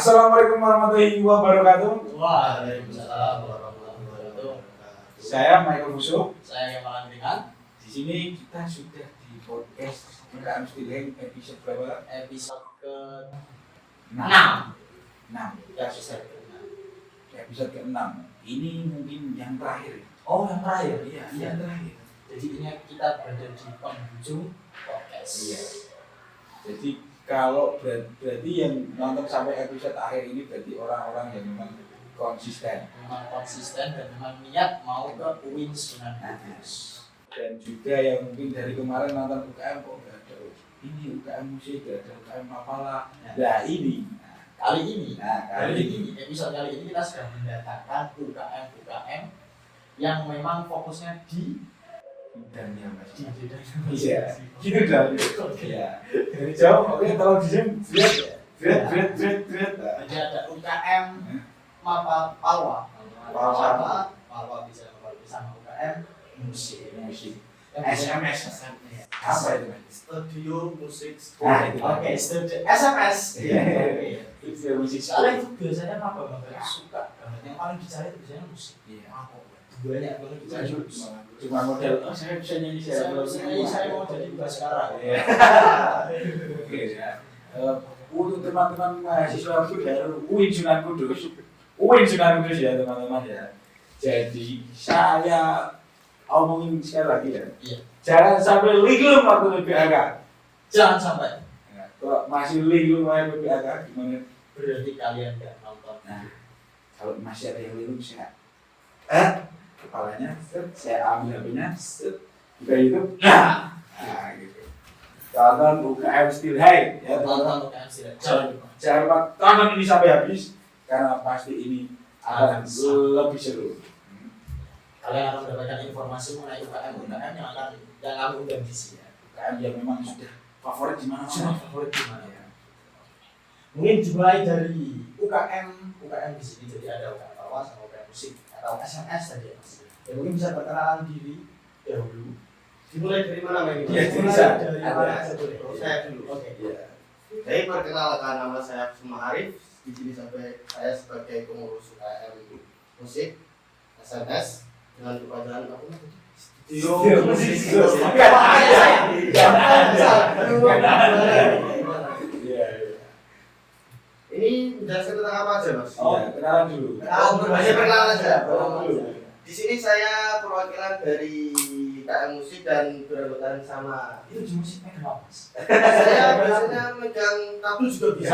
Assalamualaikum warahmatullahi wabarakatuh. Waalaikumsalam warahmatullahi wabarakatuh. Saya Michael Musuh. Saya Kemalan Ringan. Di sini kita sudah di podcast UKM Stileng episode berapa? Episode ke-6. 6. Episode ke-6. Ini mungkin yang terakhir. Oh, yang terakhir. Iya, yang terakhir. Jadi ini kita berada di penghujung podcast. Iya. Jadi kalau berarti yang nonton sampai episode akhir ini berarti orang-orang yang memang konsisten. Memang konsisten dan memang niat mau ke UIN Sunan Kudus. Dan juga yang mungkin dari kemarin nonton UKM kok nggak ada ini UKM musik, nggak ada UKM apalah. Nah ini Kali ini episode kali ini kita sudah mendatangkan UKM yang memang fokusnya di bidangnya mas. di Iya, gitu dong. Iya. Dari jauh, oke, tolong di zoom. Dread. Jadi ada UKM Palwa bisa sama UKM musik. SMS. Apa itu mas? Studio musik Nah, itu. Oke, studio SMS. Iya. Oke. Itu musik. Soalnya itu biasanya maba-maba suka banget. Yang paling dicari itu biasanya musik. Iya. Banyak banget dicari musik. Cuma model, saya bisa nyanyi, Saya mau jadi Baskara. Iya. Oke ya. Untuk teman-teman mahasiswa baru UIN Sunan Kudus ya teman-teman ya. Jadi saya omongin sekali lagi ya. Iya. Jangan sampai linglung waktu PPAK. Jangan sampai. Nah, kalau masih linglung waktu PPAK gimana? Berarti kalian nggak nonton. Nah, kalau masih ada yang linglung saya kepalanya, saya ambil HP-nya, buka YouTube, nah gitu. Tonton UKM Stileng ya teman-teman. Nonton UKM Stileng. Jangan lupa tonton ini sampai habis karena pasti ini akan lebih seru. Kalian akan mendapatkan informasi mengenai UKM yang kami undang di sini. UKM yang memang sudah favorit di mana? Favorit di mana ya? Mungkin dimulai dari UKM di sini. Jadi ada UKM Palwa sama UKM musik atau SMS saja mas. Ya mungkin bisa perkenalan diri dahulu. Dimulai dari mana Mas? Iya, Bisa dari mana aja boleh. Saya dulu. Oke. Iya. Saya perkenalkan, nama saya Kusuma Arif. Di sini saya sebagai pengurus UKM musik SMS dengan keberadaan apa? Studio musik. Iya. Ini menjelaskan tentang apa aja Mas? Iya, kenalan dulu. Hanya perkenalan aja. Dulu. Di sini saya perwakilan dari UKM musik dan beranggotaan sama. Itu di musiknya kenapa mas? Saya biasanya megang tabel juga bisa.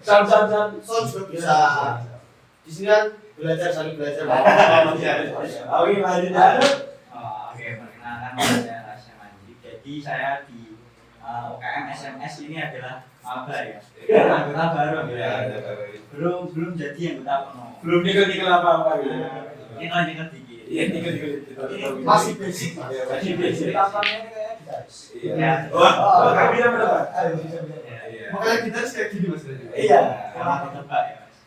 San. Sound juga bisa. Di sini kan saling belajar. Oke, lanjut. Oke, perkenalkan nama saya Rasya Manji. Jadi saya di UKM SMS ini adalah maba ya. Anggota baru ya. Belum jadi anggota penuh. Belum nikah apa-apa gitu. Ini lanjut dikit. Iya, nikah. Masih basic. Masih basic. Tampangnya ini kayak gitaris. Iya. Wah, kami bisa berdebat. Ayo bisa. Iya. Makanya kita kayak gini Mas. Iya. Kalau ditebak ya mas.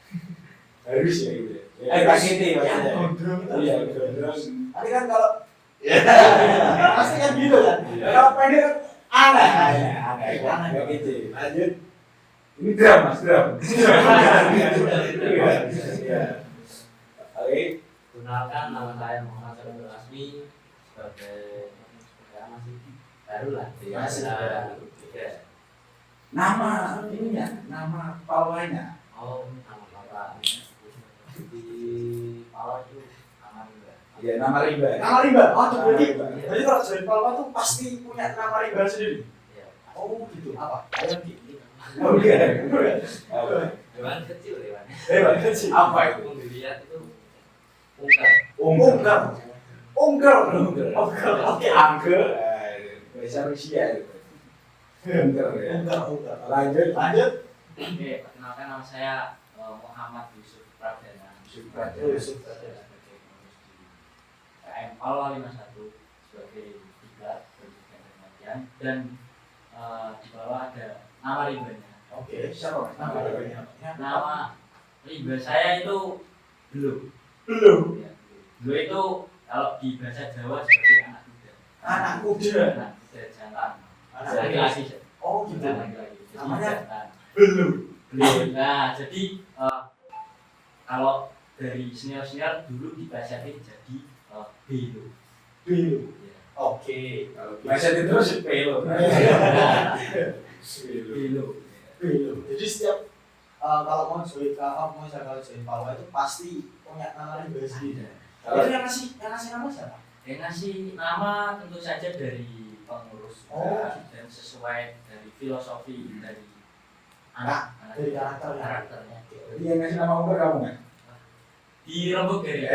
Harus ya gitu. Paketi maksudnya. Gondrong itu. Iya, gondrong. Nanti kan kalau pasti kan gitu kan. Kalau pendek kan aneh. Aneh gitu. Lanjut. Ini drum mas, drum. Iya. Oke. Kenalkan nama saya Muhammad Sarul Asmi sebagai ya masih baru lah. Masih baru. Ya. Nama ininya, nama pawainya. Oh, nama bapak di Palwa itu nama juga. Iya, nama Rimba. Nama rimba. Oh, Nama berarti Rimba. kalau jadi Palwa tuh pasti punya nama rimba sendiri. Iya. Oh, gitu. Apa? Ayam gitu. Oh, iya. Hewan kecil hewan. Apa itu? Itu dilihat itu ungkar. Unggal. Oke, angke. Bahasa Rusia itu. Angker ya. Unggal. Lanjut. Oke, perkenalkan nama saya Muhammad Yusuf Pradana. Yusuf Saya sebagai pengurus di KM Palwa 51 sebagai tiga pendidikan dan latihan dan di bawah ada nama rimbanya. Oke, siapa mas? Nama rimbanya. Nama rimba saya itu Belum. Belum. Ya, Belum itu kalau di bahasa Jawa seperti anak muda. Anak muda. Anak muda jantan. Anak Laki-laki. Oh, gitu. Laki-laki. Jadi Namanya jantan. Belum. Nah, jadi kalau dari senior dulu diplesetin jadi belo. Belo. Ya. Oke. Kalau plesetin terus pelo. Belo. Belo. Jadi setiap kalau mau join kalau join Palwa itu pasti punya nama yang sendiri. Itu yang ngasih nama siapa? Yang ngasih nama tentu saja dari pengurus dan sesuai dari filosofi dari anak Dari karakternya. karakternya. Dia ngasih nama umur kamu kan? Dirembuk dari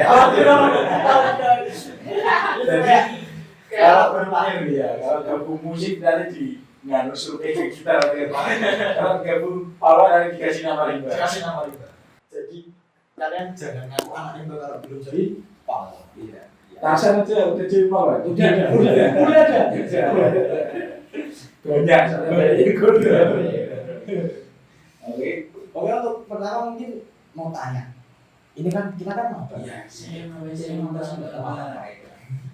Jadi kalau bermain dia, kalau gabung musik dari di nggak survei ke kita kalau gabung Palwa dari dikasih nama rimba. Dikasih nama Rimba. Jadi kalian jangan ngaku anak Rimba kalau belum join Palwa. Iya. Tasan aja udah jadi Palwa. Udah ada. Banyak sampai ikut. Oke. Oke, untuk pertama mungkin mau tanya. Ini kan kita kan mau. Iya, saya mau sampai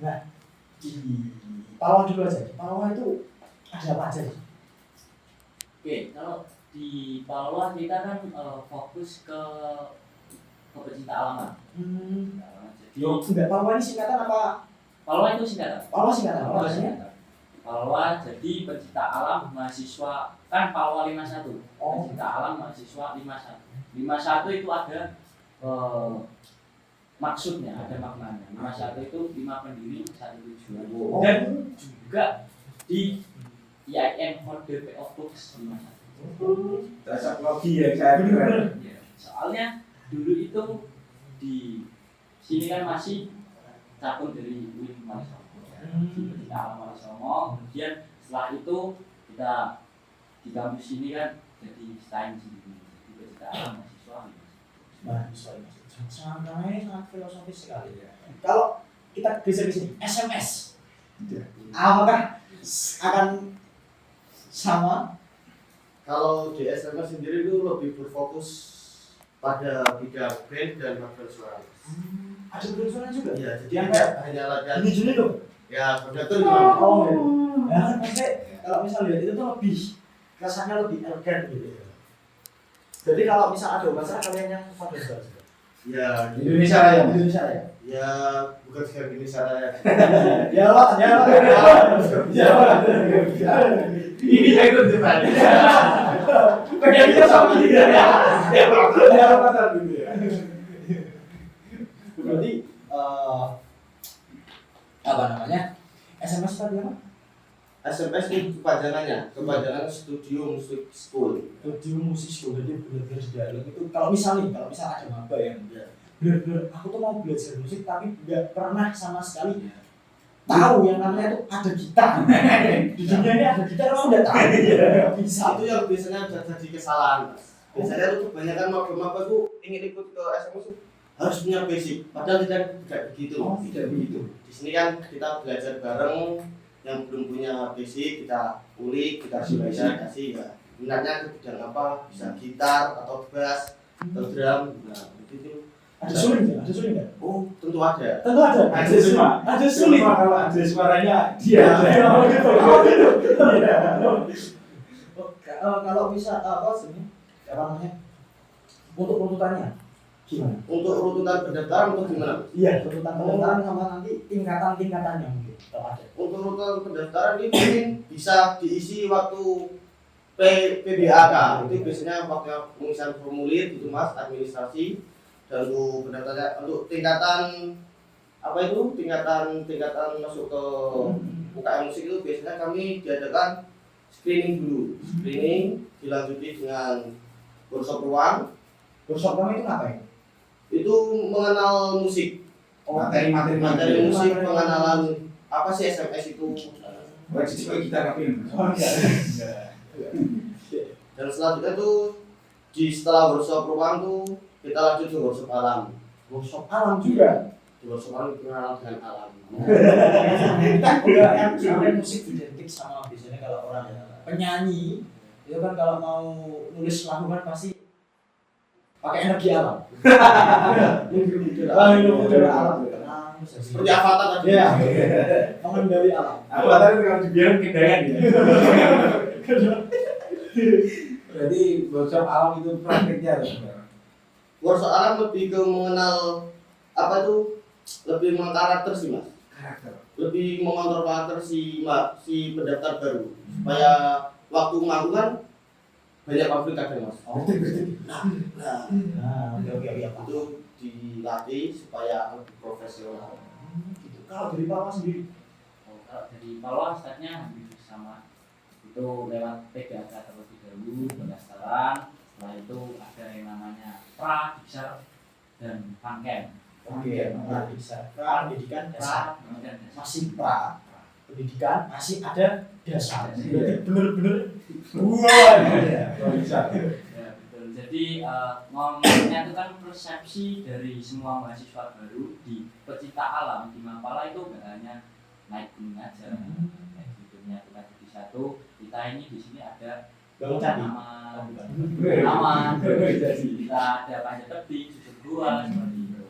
Nah, di Palwa dulu aja. Di Palwa itu ada apa aja sih? Oke, kalau di Palwa kita kan fokus ke pecinta alam. Jadi Enggak, Palwa ini singkatan apa? Palwa itu singkatan. Palwa singkatan apa sih? Palwa jadi pecinta alam mahasiswa kan Palwa 51. Oh. Pecinta alam mahasiswa 51. 51 itu ada maksudnya, ada maknanya. 51 itu 5 pendiri, 1 tujuan. Oh. Dan juga di IAIN Order of Books 51. Dasar logi ya saya bener. Ya, soalnya dulu itu di sini kan masih cabut dari UIN Walisomo, pecinta alam Walisomo. Kemudian setelah itu kita di kampus ini kan jadi STAIN sendiri, jadi pecinta alam mahasiswa. Sangat filosofis sekali. Kalau kita geser ke sini, SMS. Apakah akan sama? Kalau di SMS sendiri itu lebih berfokus pada bidang band dan paduan suara. Ada berusaha juga. Ya, jadi Yang kayak hanya latihan. ini Juni tuh. Ya, konduktor gimana? Oh, ya kan maksudnya kalau misalnya itu tuh lebih rasanya lebih elegan gitu. Jadi kalau misal ada masalah kalian yang paduan suara. Ya, Indonesia Raya. Indonesia ya. ya bukan sekedar Indonesia Raya. Ya Pak, ya Pak. Ya Pak. Ini saya ikut depan. Kayak kita sama dia. Ya Pak. Berarti apa namanya? SMS tadi apa? SMS itu kepanjangannya Studio Music School. Studio musik school, jadi benar-benar dalam itu. Kalau misal ada maba yang benar-benar aku tuh mau belajar musik tapi nggak pernah sama sekali tahu yang namanya tuh ada gitar. Di dunia ini ada gitar, orang udah tahu. Bisa. Itu yang biasanya jadi kesalahan. Biasanya tuh kebanyakan maba-maba tuh ingin ikut ke SMS tuh harus punya basic. Padahal tidak begitu. Oh, tidak begitu. Di sini kan kita belajar bareng, yang belum punya basic kita ulik, kita kasih ya. Minatnya ke bidang apa? Bisa gitar atau bass atau drum. Nah, begitu. Ada suling nggak? Oh, tentu ada. Tentu ada. Ada semua. Ada suling. Cuma kalau ada suaranya dia ada. Oh gitu. Iya. Kalau bisa apa sih? Apa namanya? Untuk runtutannya gimana? Untuk urutan pendaftaran untuk gimana? Iya, runtutan pendaftaran sama nanti tingkatan-tingkatannya mungkin kalau ada. Untuk urutan pendaftaran ini mungkin bisa diisi waktu PBAK. Itu biasanya waktu pengisian formulir itu Mas, administrasi. Dan untuk pendaftaran untuk tingkatan apa itu? Tingkatan masuk ke UKM musik itu biasanya kami diadakan screening dulu. Screening dilanjuti dengan workshop ruang. Workshop kamu itu ngapain? Itu mengenal musik. Materi musik, pengenalan apa sih SMS itu. Wajib juga kita ngapain? Oh enggak. Dan selanjutnya tuh setelah workshop ruang tuh kita lanjut ke workshop alam. Workshop alam juga. Di workshop alam pengenalan dengan alam. Kita juga yang sampai musik identik sama biasanya kalau orang penyanyi itu kan kalau mau nulis lagu kan pasti pakai energi alam. Udara alam. Seperti Avatar tadi. Iya. Mengendali alam. Aku tadi kalau dibiarkan kendaraan ya. Berarti workshop alam itu prakteknya ada sebenarnya. Workshop alam lebih ke mengenal apa itu, lebih mengenal karakter sih mas, Karakter. lebih mengontrol karakter si pendaftar baru supaya waktu manggung kan banyak konflik kadang mas. Oke, Itu dilatih supaya lebih profesional. Gitu. Kalau dari Pak sendiri, Kalau dari bawah stepnya hampir sama, itu lewat PDAK terlebih dahulu pendaftaran, setelah itu ada yang namanya pra, diksar, dan pangkem. bisa pendidikan dasar, Pendidikan dasar. masih pendidikan masih ada dasar. Berarti bener-bener dua ya. Bisa. Ya, betul. Jadi ngomongnya itu kan persepsi dari semua mahasiswa baru di pecinta alam di Mapala itu nggak hanya naik gunung aja, naik gunungnya kita jadi satu. Kita ini di sini ada Bangun candi. nama, kita ada panjat tebing, susut gua seperti itu.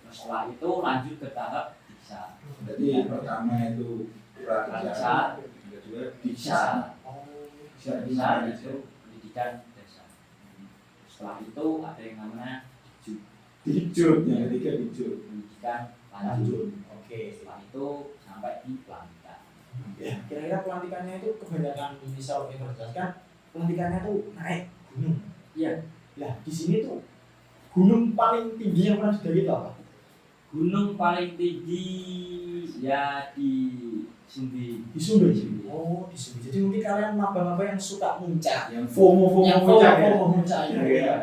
Terus setelah itu lanjut ke tahap diksa. Jadi pertama itu Diksa, kedua diksa, bisa diksa itu pendidikan dasar. Setelah itu ada yang namanya dijut, yang ketiga dijut. pendidikan lanjut. Oke. Setelah itu sampai di pelantikan. Ya, kira-kira pelantikannya itu kebanyakan misal universitas kan pelantikannya tuh naik gunung. Iya. Lah di sini tuh gunung paling tinggi yang pernah didaki itu apa? Gunung paling tinggi ya di Sumbi. Di Sumbi. Oh, di Sumbi. Jadi mungkin kalian maba-maba yang suka muncak, Yang FOMO yang muncak ya. muncak ya. Iya.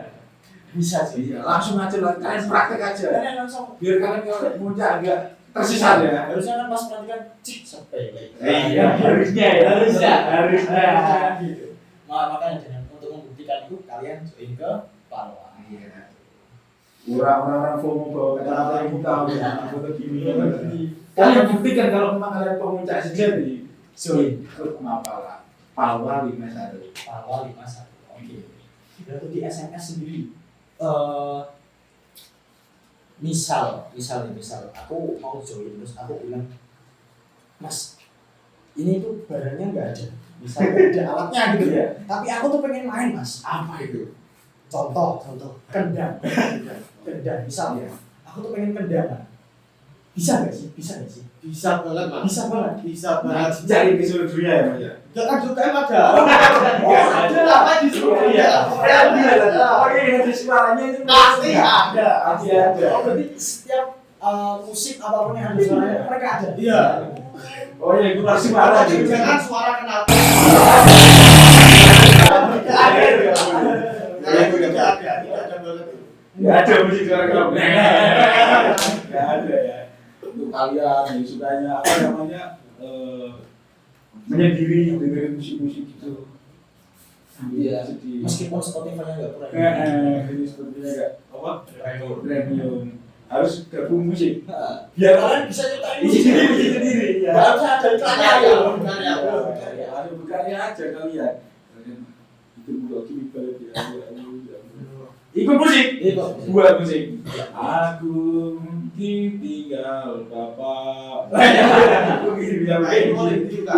Bisa sih. Iya, langsung aja lah, kalian praktek aja. Kalian langsung Biar kalian kalau muncak agak tersesat ya. harusnya kan pas pelantikan cik sepele. Iya, harusnya ya. Harusnya gitu. Makanya dengan untuk membuktikan itu kalian join ke Palwa. Iya. Orang-orang FOMO bawa kata-kata yang tahu ya, foto gini. Kalian buktikan kalau memang kalian pemuncak sejati. Join Ikut Mapala, Palwa 51. Palwa 51. Oke. Berarti di SMS sendiri misal aku mau join terus aku bilang Mas ini tuh barangnya nggak ada, misal nggak ada alatnya gitu ya, tapi aku tuh pengen main Mas. Apa itu? Contoh kendang misal ya, aku tuh pengen kendangan, bisa nggak sih? Bisa banget mas. Bisa banget. Cari ke seluruh dunia ya Mas ya. Jangan juga ada. Ada. Apa di seluruh dunia? Oh iya, di suaranya itu Pasti ada. Pasti ada. Oh berarti setiap musik apapun yang ada suaranya mereka ada. Iya. Oh iya, itu pasti suara gitu. Jangan suara kenapa? Tidak ada banget. Nggak ada musik suara kamu. Nggak ada ya. Untuk kalian yang sukanya apa namanya menyendiri dengerin musik-musik gitu. Iya. Sedih. Meskipun Spotify-nya nggak pernah. Ini sepertinya nggak apa? Premium. Harus gabung musik. Biar Kalian bisa nyiptain musik sendiri ya. Harusnya ada iklannya ya. Harus berkarya aja kalian. Itu bukan gini balik ya. Ikut musik. Buat musik. Aku mungkin tinggal bapak. Mungkin bisa main juga.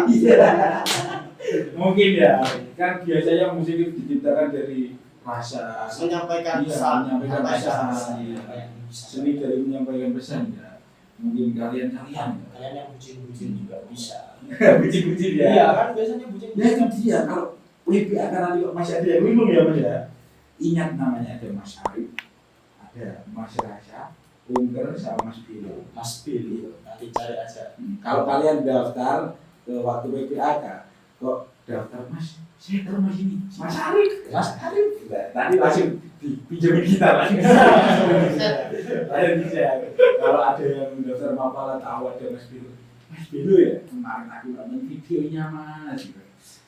Mungkin ya. Kan biasanya musik itu diciptakan dari rasa. Menyampaikan Iya, pesan. menyampaikan pesan. Iya. Seni dari menyampaikan pesan ya. Mungkin kalian Kalian yang bucin juga bisa. bucin-bucin ya. Iya kan biasanya bucin. Ya itu dia kalau WP akan nanti kok masih ada yang bingung ya Mas ya. Ingat namanya ada Mas Arif, ada Mas Rasha, Unker sama Mas Bilo. Mas Bill nanti cari aja. Kalau kalian daftar ke waktu WPAK, kok daftar Mas, saya tahu Mas ini, Mas Arif. Nah, tadi langsung dipinjemin kita lagi. Ada bisa. Kalau ada yang daftar Mapala tahu ada Mas Bilo. Mas Bilo ya, kemarin aku nonton videonya Mas.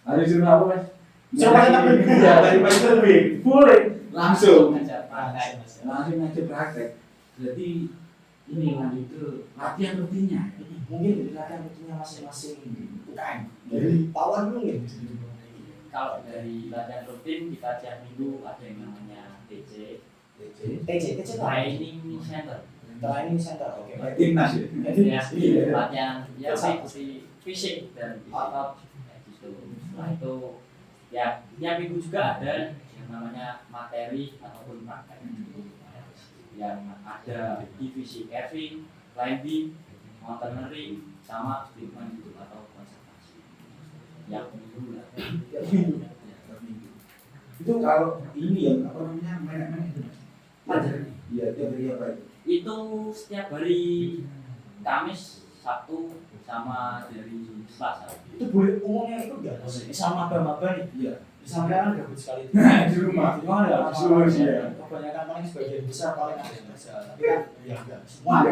Ada suruh apa Mas? Coba kita beri. Ya, tadi Mas terbit. Boleh. Langsung. Langsung Langsung aja praktek. Berarti ini lanjut ke latihan rutinnya. Mungkin dari latihan rutinnya masing-masing UKM. Jadi Pawan dulu nih. Kalau dari latihan rutin kita tiap minggu ada yang namanya TC, TC Training Center. Training Center. Oke. Timnas ya. Ya, Iya. latihan ya seperti fishing dan otot kayak gitu. Setelah itu tiap minggu juga ada yang namanya materi ataupun praktek yang ada divisi carving, climbing, mountaineering, sama treatment gitu atau konservasi. Yang minggu lah. Itu kalau ini ya apa namanya menek-menek itu pelajaran iya tiap hari apa itu? Itu setiap hari Kamis, Sabtu, sama dari Selasa. Itu boleh umumnya itu enggak? Sama maba-maba nih. Iya. Sampai kan gabut sekali. Di rumah. Di rumah ada Disuruh sih ya. kebanyakan paling sebagian besar paling ada yang baca, tapi kan ya enggak semua.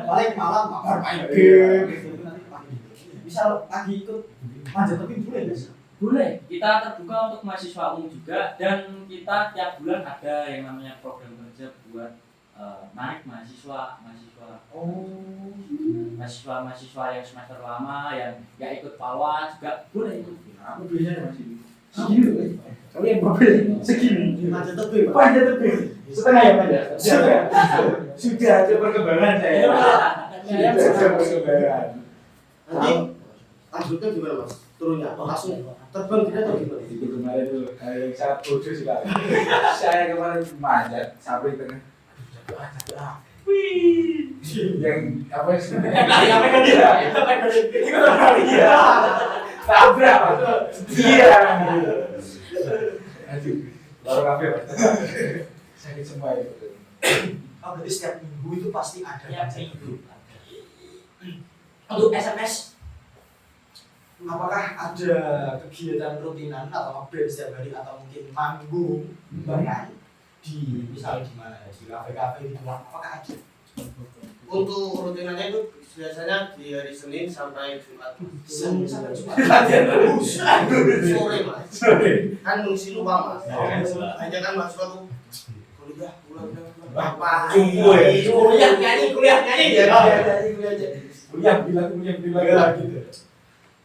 Paling malam mabar main game gitu nanti pagi. Bisa lagi ikut manjat tebing boleh guys. Boleh, kita terbuka untuk mahasiswa umum juga dan kita tiap bulan ada yang namanya program kerja buat narik mahasiswa yang semester lama yang nggak ikut PAWA juga boleh ikut. Aku biasanya masih segini. Kalau yang mobil segini. Manjat tebing. Panjat tebing. Setengah ya panjat. Sudah ada perkembangan saya. Sudah ada perkembangan. Nanti lanjutnya gimana mas? Turunnya langsung terbang tidak atau gimana? Itu kemarin itu yang sangat bodoh sekali. Saya kemarin manjat sampai tengah. Wih, yang apa sih? Yang apa dia? Itu kali ya. Tabrak, dia. Aduh, baru kafe. Sakit semua itu. Oh, berarti setiap minggu itu pasti ada. Tiap minggu. Untuk SMS, apakah ada kegiatan rutinan atau update setiap hari atau mungkin manggung bahkan di misalnya di mana ya, di kafe-kafe di luar, apakah ada? Untuk rutinannya itu biasanya di hari Senin sampai Jumat. Senin sampai Jumat. Sore mas. Sorry. Kan mengisi luang mas. Oh. Hanya kan mahasiswa tuh kuliah pulang Apa? Cukup ya? Kuliah nyanyi Iya, Kuliah bilang gitu.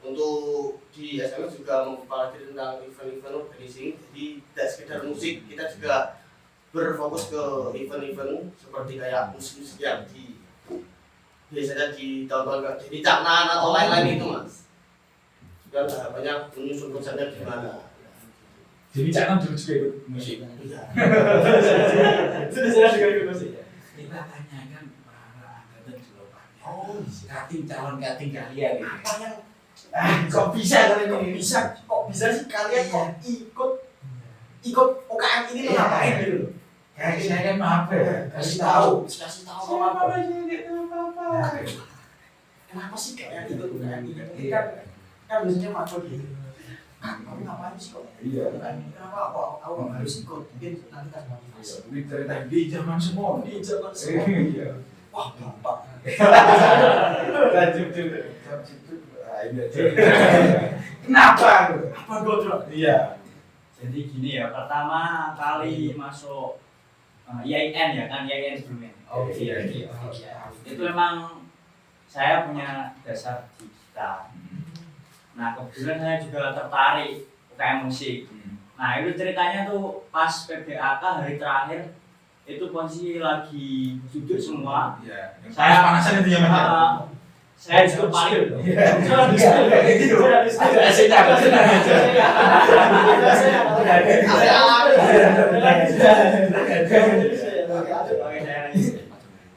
Untuk di SMS juga mempelajari tentang event-event organizing. Jadi tidak sekedar musik, kita juga berfokus ke event-event seperti kayak musik-musik yang biasanya di tahun-tahun jadi Caknan atau lain-lain itu mas. Dan harapannya menyusun konsernya di mana. Jadi Caknan dulu juga ikut musik. Sudah juga ikut musik. Kita tanyakan para angkatan Jelopan. Oh, calon kating kalian ini. apa yang kok bisa kalian ini bisa sih kalian kok ikut UKM ini tuh ngapain gitu loh? Saya kan maaf ya, kasih tahu sama apa? Kenapa sih kalian ikut UKM ini? Ini kan biasanya makro gitu. Kamu ngapain sih kok? Iya. Kenapa aku harus ikut? Mungkin nanti kasih motivasi. Ini cerita di zaman semua. Di zaman semua. Iya. Wah, bapak. Lanjut. Kenapa? Apa godrok? Iya. Jadi gini ya, pertama kali masuk IAIN ya kan, IAIN sebelumnya. Iya. Itu memang saya punya dasar digital. Nah kebetulan saya juga tertarik UKM musik. Nah itu ceritanya tuh pas PBAK hari terakhir itu posisi lagi duduk semua. Iya. Saya panasan itu ya Mas. Saya juga paling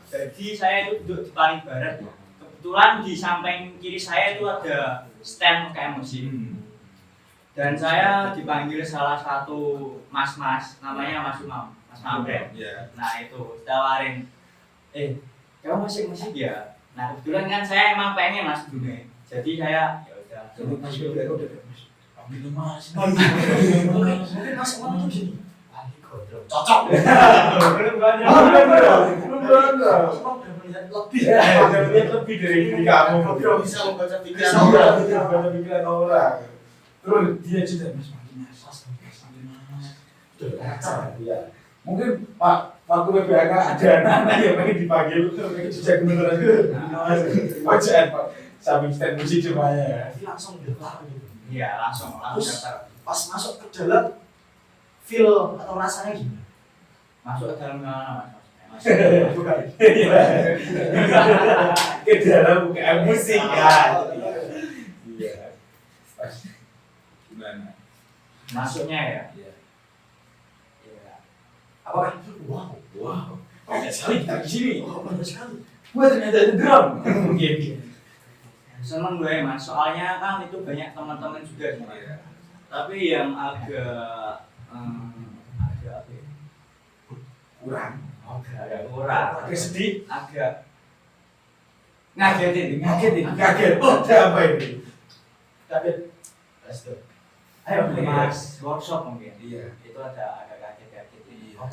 jadi saya itu duduk di paling barat. Kebetulan di samping kiri saya itu ada stand UKM musik. Dan saya dipanggil salah satu mas-mas, namanya Mas Umam, Mas Mamre. Nah itu ditawarin, kamu musik ya? Nah kebetulan kan saya emang pengen mas dunia, jadi saya ya udah. Jadi Mas udah ambil Mas. Mungkin Mas Umam tuh gini. Cocok. Belum banyak. Mas Umam udah melihat lebih. Lebih dari kamu. Bro bisa membaca pikiran Bisa orang. baca pikiran orang. Terus dia juga Mas. Iya. Mungkin Pak waktu PBAK ada anak yang pengen dipanggil pengen jejak beneran gitu. Wajah Pak. Samping stand musik semuanya. Jadi langsung daftar gitu. Iya langsung daftar. Pas masuk ke dalam feel atau rasanya gimana? Masuk ke dalam mana mas? Bukan. Ke dalam UKM musik ya. Iya. Pas gimana? masuknya ya. Iya. Ya. Apakah? Wow. Wow. Banyak sekali kita di sini. Oh, banyak sekali. Wah ternyata ada drum. Mungkin. Seneng gue mas, soalnya kan itu banyak teman-teman juga sebenarnya. Tapi yang agak agak apa ya? Kurang. Agak kurang, Agak sedih. agak Ngagetin. Oh, ada apa ini? Kaget. Let's go. Ayo mas workshop mungkin. Iya. Itu ada agak kaget-kaget ini. Iya.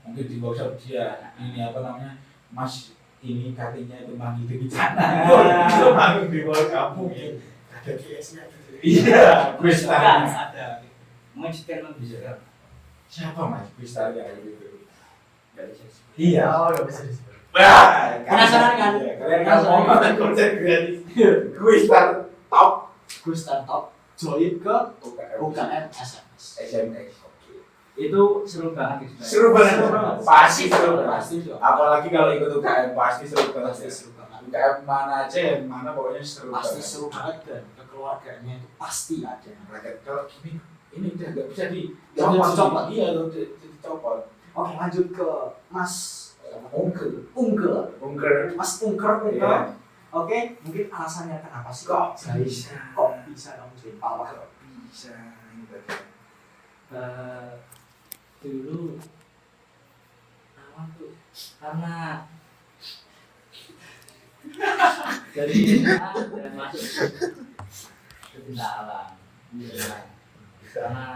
Mungkin di workshop dia ini apa namanya? Mas ini katanya itu manggi di sana. Itu manggung di bawah kamu. Ada GS-nya gitu. Iya, gue Kan star. ada menstatement bisa. Siapa Mas? Gue star kayak gitu. Gak bisa. Iya. Oh, nggak bisa disebut. Wah, Penasaran kan? Iya, kalian kan mau nonton konser gratis. Gue star top Gue startup join ke UKM UKM SMS. SMS. Oke. Itu seru banget itu. Seru banget. Pasti seru banget. Pasti seru. Apalagi kalau ikut UKM pasti seru banget. Pasti seru banget. UKM mana aja yang mana pokoknya seru Pasti banget. seru banget dan kekeluargaannya itu pasti ada. Rakyat kalau gini ini udah nggak bisa Nggak bisa dicopot. Iya, udah dicopot. Oke, lanjut ke Mas Ungkel. Ungker. Mas Ungker itu. Iya. Oke, mungkin alasannya kenapa sih Kok bisa? Kok bisa kamu jadi pawak? Bisa ini tadi. Dulu awal tuh karena dari SMA dan masuk ke cinta alam. Karena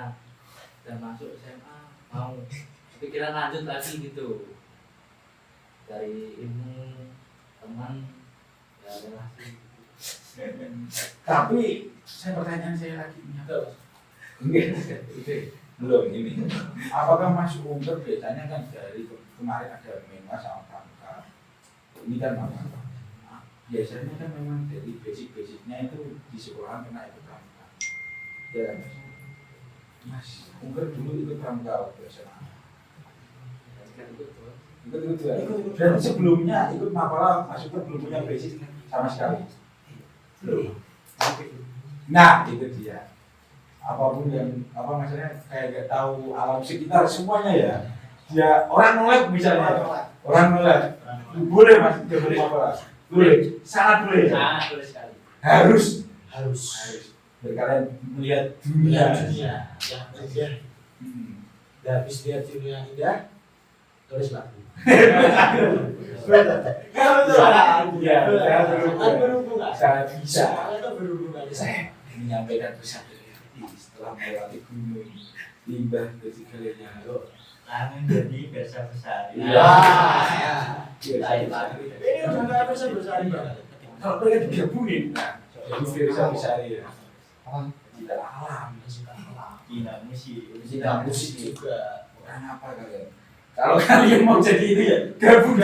dan masuk SMA mau pikiran lanjut lagi gitu dari ilmu teman ya relasi. Tapi pertanyaan saya lagi nyata. Enggak, belum ini. Apakah Mas Ungker biasanya kan dari kemarin ada Menwa sama Pramuka. Ini kan Pramuka. Biasanya kan memang dari basic-basicnya itu di sekolahan kena ikut Pramuka. Ya, Mas Ungker dulu ikut Pramuka waktu SMA. Ikut juga. Dan sebelumnya ikut Mapala, Mas Ungker belum punya basic sama sekali. Belum. Nah, itu dia. Apapun yang apa maksudnya kayak gak tahu alam sekitar semuanya ya. Dia orang nolak misalnya. Orang nolak. Boleh Mas, dia boleh apa? Boleh. Sangat boleh. Sangat boleh sekali. Harus Harus. berkalian melihat dunia. Dunia yang indah. Dan habis lihat dunia yang indah, tulis lagu. Iya, Sangat berhubungan. sangat bisa. Semuanya itu berhubungan. Saya menyampaikan pesan setelah melewati gunung limbah ke segalanya. Langsung jadi biasa besar. Iya. Lain lagi. Ini udah nggak bisa bersari banget. Kalau mereka digabungin, nah, jadi bisa ya. Tidak alam, Gila musik. tidak musik juga. Bukan apa kalian? Kalau kalian mau jadi itu ya gabung.